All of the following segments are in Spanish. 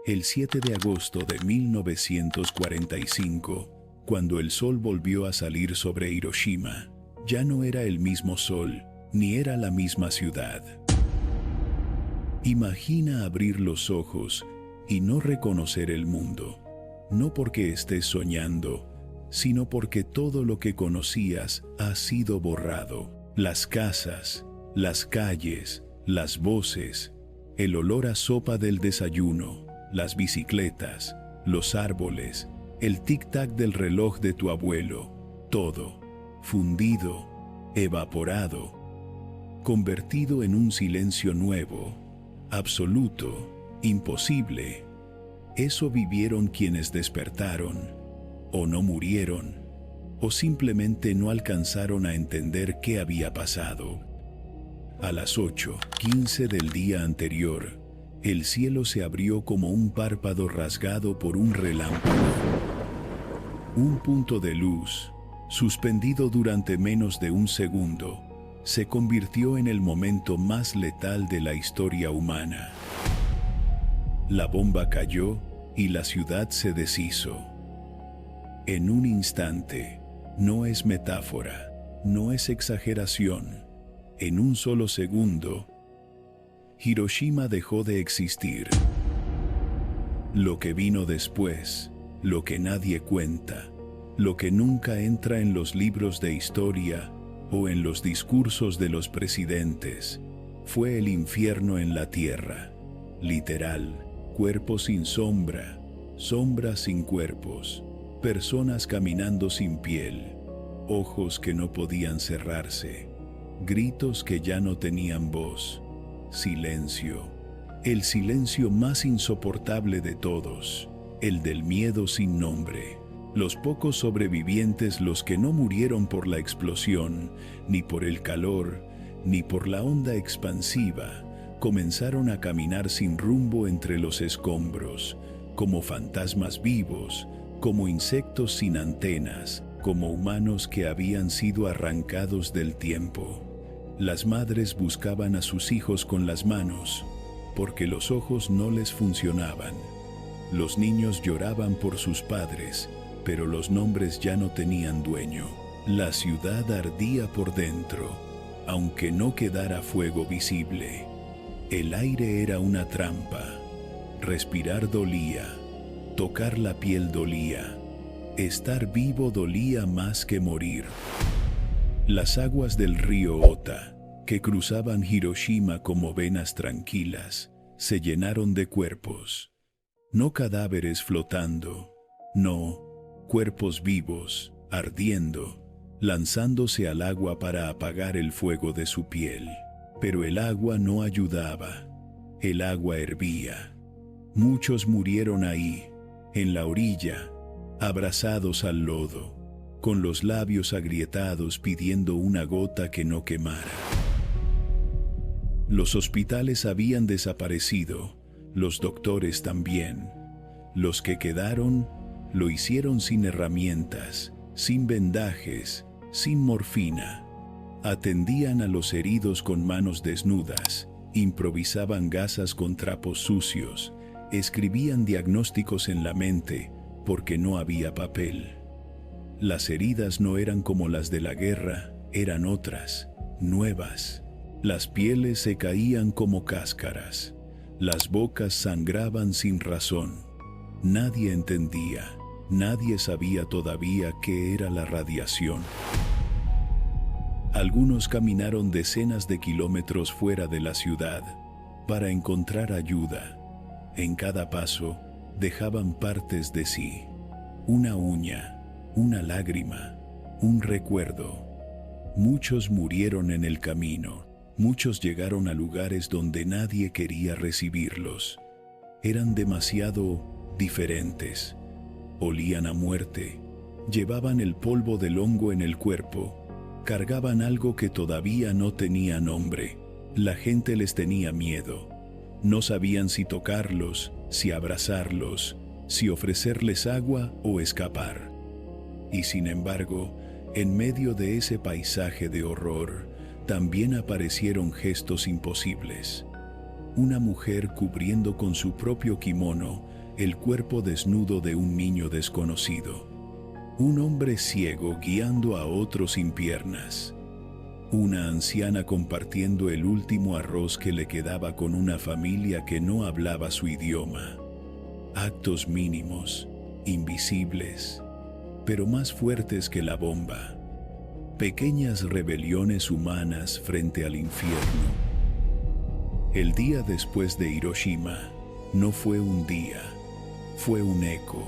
El 7 de agosto de 1945, cuando el sol volvió a salir sobre Hiroshima, ya no era el mismo sol, ni era la misma ciudad. Imagina abrir los ojos y no reconocer el mundo, no porque estés soñando, sino porque todo lo que conocías ha sido borrado. Las casas, las calles, las voces, el olor a sopa del desayuno, las bicicletas, los árboles, el tic-tac del reloj de tu abuelo, todo, fundido, evaporado, convertido en un silencio nuevo, absoluto, imposible. Eso vivieron quienes despertaron, o no murieron, o simplemente no alcanzaron a entender qué había pasado. A las 8:15 del día anterior, el cielo se abrió como un párpado rasgado por un relámpago. Un punto de luz, suspendido durante menos de un segundo, se convirtió en el momento más letal de la historia humana. La bomba cayó y la ciudad se deshizo. En un instante, no es metáfora, no es exageración. En un solo segundo, Hiroshima dejó de existir. Lo que vino después, lo que nadie cuenta, lo que nunca entra en los libros de historia o en los discursos de los presidentes, fue el infierno en la tierra. Literal, cuerpo sin sombra, sombras sin cuerpos, personas caminando sin piel, ojos que no podían cerrarse, gritos que ya no tenían voz, silencio, el silencio más insoportable de todos, el del miedo sin nombre. Los pocos sobrevivientes, los que no murieron por la explosión, ni por el calor, ni por la onda expansiva, comenzaron a caminar sin rumbo entre los escombros, como fantasmas vivos, como insectos sin antenas, como humanos que habían sido arrancados del tiempo. Las madres buscaban a sus hijos con las manos, porque los ojos no les funcionaban. Los niños lloraban por sus padres, pero los nombres ya no tenían dueño. La ciudad ardía por dentro, aunque no quedara fuego visible. El aire era una trampa. Respirar dolía, tocar la piel dolía, estar vivo dolía más que morir. Las aguas del río Ota, que cruzaban Hiroshima como venas tranquilas, se llenaron de cuerpos. No cadáveres flotando, no, cuerpos vivos, ardiendo, lanzándose al agua para apagar el fuego de su piel. Pero el agua no ayudaba. El agua hervía. Muchos murieron ahí, en la orilla, abrazados al lodo, con los labios agrietados pidiendo una gota que no quemara. Los hospitales habían desaparecido, los doctores también. Los que quedaron lo hicieron sin herramientas, sin vendajes, sin morfina. Atendían a los heridos con manos desnudas, improvisaban gasas con trapos sucios, escribían diagnósticos en la mente porque no había papel. Las heridas no eran como las de la guerra, eran otras, nuevas. Las pieles se caían como cáscaras, las bocas sangraban sin razón. Nadie entendía, nadie sabía todavía qué era la radiación. Algunos caminaron decenas de kilómetros fuera de la ciudad para encontrar ayuda. En cada paso dejaban partes de sí, una uña, una lágrima, un recuerdo. Muchos murieron en el camino, muchos llegaron a lugares donde nadie quería recibirlos. Eran demasiado diferentes, olían a muerte, llevaban el polvo del hongo en el cuerpo, cargaban algo que todavía no tenía nombre. La gente les tenía miedo. No sabían si tocarlos, si abrazarlos, si ofrecerles agua o escapar. Y sin embargo, en medio de ese paisaje de horror, también aparecieron gestos imposibles. una mujer cubriendo con su propio kimono el cuerpo desnudo de un niño desconocido, un hombre ciego guiando a otro sin piernas, una anciana compartiendo el último arroz que le quedaba con una familia que no hablaba su idioma. Actos mínimos, invisibles, pero más fuertes que la bomba. Pequeñas rebeliones humanas frente al infierno. El día después de Hiroshima no fue un día, fue un eco,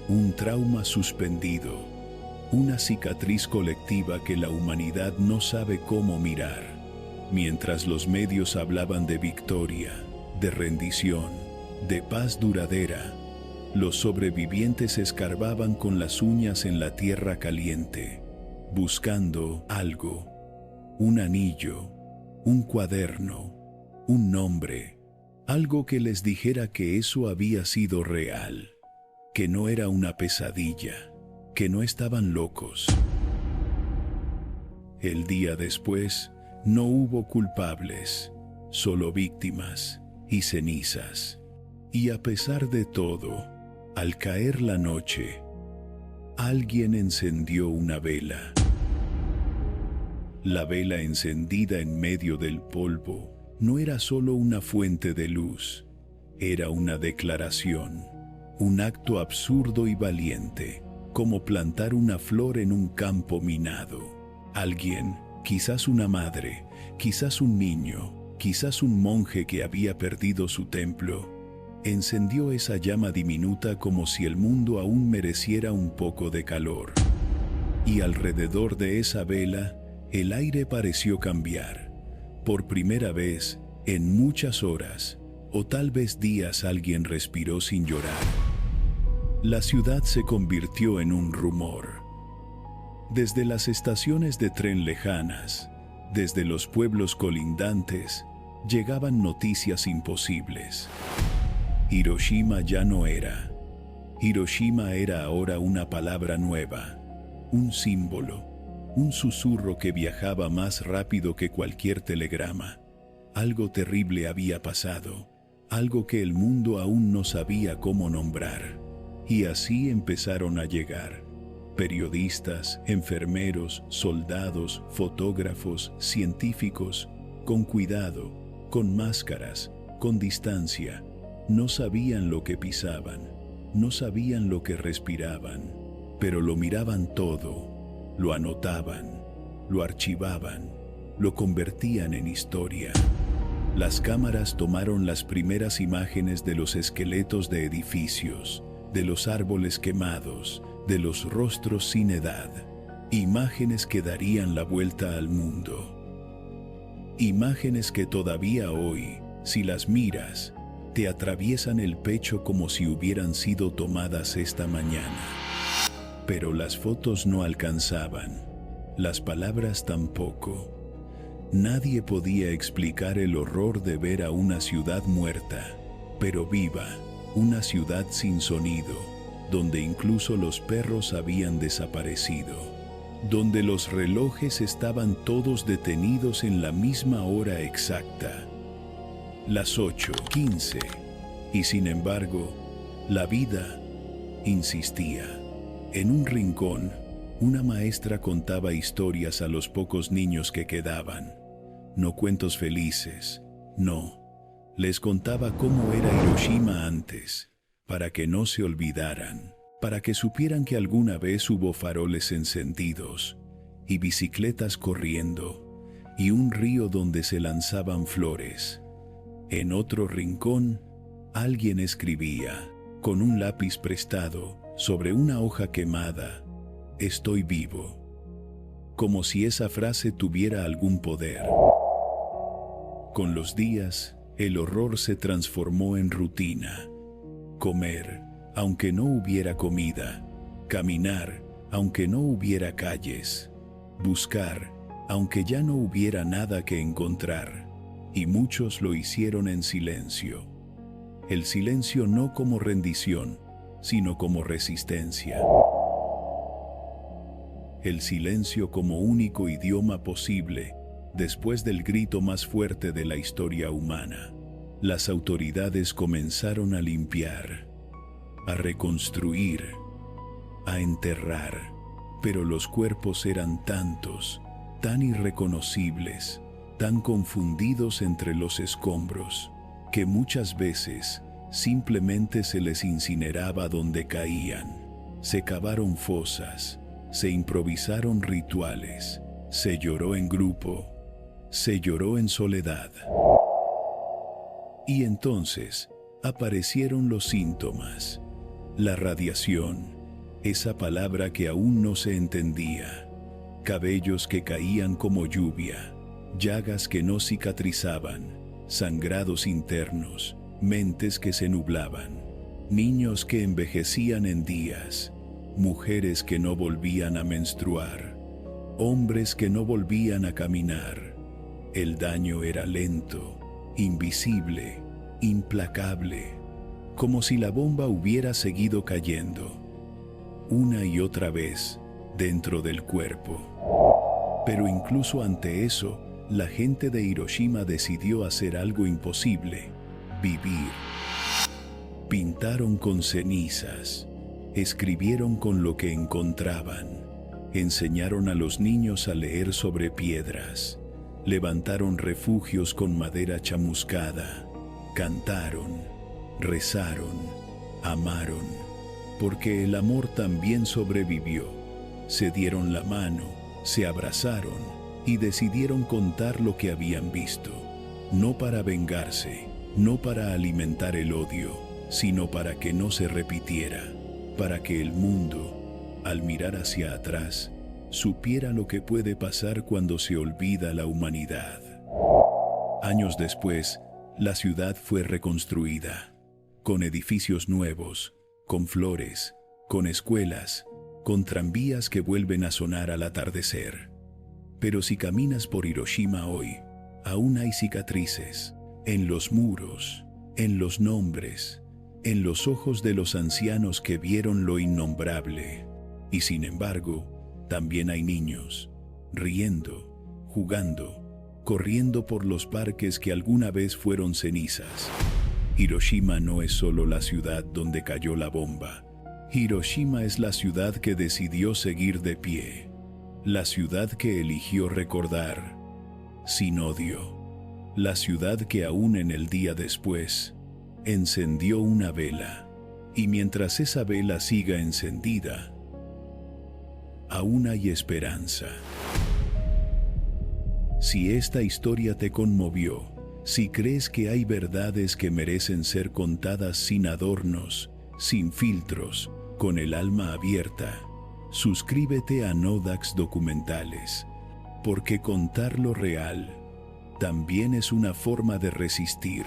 un trauma suspendido, una cicatriz colectiva que la humanidad no sabe cómo mirar. Mientras los medios hablaban de victoria, de rendición, de paz duradera, los sobrevivientes escarbaban con las uñas en la tierra caliente, buscando algo, un anillo, un cuaderno, un nombre, algo que les dijera que eso había sido real, que no era una pesadilla, que no estaban locos. El día después, no hubo culpables, solo víctimas y cenizas. Y a pesar de todo, al caer la noche, alguien encendió una vela. La vela encendida en medio del polvo no era solo una fuente de luz, era una declaración, un acto absurdo y valiente, como plantar una flor en un campo minado. Alguien, quizás una madre, quizás un niño, quizás un monje que había perdido su templo, encendió esa llama diminuta como si el mundo aún mereciera un poco de calor. Y alrededor de esa vela, el aire pareció cambiar. Por primera vez, en muchas horas, o tal vez días, alguien respiró sin llorar. La ciudad se convirtió en un rumor. Desde las estaciones de tren lejanas, desde los pueblos colindantes, llegaban noticias imposibles. Hiroshima ya no era. Hiroshima era ahora una palabra nueva, un símbolo, un susurro que viajaba más rápido que cualquier telegrama. Algo terrible había pasado, algo que el mundo aún no sabía cómo nombrar. Y así empezaron a llegar periodistas, enfermeros, soldados, fotógrafos, científicos, con cuidado, con máscaras, con distancia. No sabían lo que pisaban, no sabían lo que respiraban, pero lo miraban todo, lo anotaban, lo archivaban, lo convertían en historia. Las cámaras tomaron las primeras imágenes de los esqueletos de edificios, de los árboles quemados, de los rostros sin edad, imágenes que darían la vuelta al mundo. Imágenes que todavía hoy, si las miras, te atraviesan el pecho como si hubieran sido tomadas esta mañana. Pero las fotos no alcanzaban, las palabras tampoco. Nadie podía explicar el horror de ver a una ciudad muerta, pero viva, una ciudad sin sonido, donde incluso los perros habían desaparecido, donde los relojes estaban todos detenidos en la misma hora exacta. Las 8:15, y sin embargo, la vida insistía. En un rincón, una maestra contaba historias a los pocos niños que quedaban. No cuentos felices, no. Les contaba cómo era Hiroshima antes, para que no se olvidaran, para que supieran que alguna vez hubo faroles encendidos, y bicicletas corriendo, y un río donde se lanzaban flores. En otro rincón, alguien escribía, con un lápiz prestado, sobre una hoja quemada, «Estoy vivo», como si esa frase tuviera algún poder. Con los días, el horror se transformó en rutina. Comer, aunque no hubiera comida. Caminar, aunque no hubiera calles. Buscar, aunque ya no hubiera nada que encontrar. Y muchos lo hicieron en silencio. El silencio no como rendición, sino como resistencia. El silencio como único idioma posible después del grito más fuerte de la historia humana. las autoridades comenzaron a limpiar, a reconstruir, a enterrar, pero los cuerpos eran tantos, tan irreconocibles, tan confundidos entre los escombros, que muchas veces simplemente se les incineraba donde caían. Se cavaron fosas, se improvisaron rituales, se lloró en grupo, se lloró en soledad. Y entonces aparecieron los síntomas, la radiación, esa palabra que aún no se entendía, cabellos que caían como lluvia, llagas que no cicatrizaban, sangrados internos, mentes que se nublaban, niños que envejecían en días, mujeres que no volvían a menstruar, hombres que no volvían a caminar. El daño era lento, invisible, implacable, como si la bomba hubiera seguido cayendo, una y otra vez, dentro del cuerpo. Pero incluso ante eso, la gente de Hiroshima decidió hacer algo imposible: vivir. Pintaron con cenizas, escribieron con lo que encontraban, enseñaron a los niños a leer sobre piedras, levantaron refugios con madera chamuscada, cantaron, rezaron, amaron, porque el amor también sobrevivió. Se dieron la mano, se abrazaron y decidieron contar lo que habían visto, no para vengarse, no para alimentar el odio, sino para que no se repitiera, para que el mundo, al mirar hacia atrás, supiera lo que puede pasar cuando se olvida la humanidad. Años después, la ciudad fue reconstruida, con edificios nuevos, con flores, con escuelas, con tranvías que vuelven a sonar al atardecer. Pero si caminas por Hiroshima hoy, aún hay cicatrices, en los muros, en los nombres, en los ojos de los ancianos que vieron lo innombrable. Y sin embargo, también hay niños, riendo, jugando, corriendo por los parques que alguna vez fueron cenizas. Hiroshima no es solo la ciudad donde cayó la bomba. Hiroshima es la ciudad que decidió seguir de pie, la ciudad que eligió recordar, sin odio, la ciudad que aún en el día después encendió una vela, y mientras esa vela siga encendida, aún hay esperanza. Si esta historia te conmovió, si crees que hay verdades que merecen ser contadas sin adornos, sin filtros, con el alma abierta, suscríbete a Nodax Documentales, porque contar lo real también es una forma de resistir.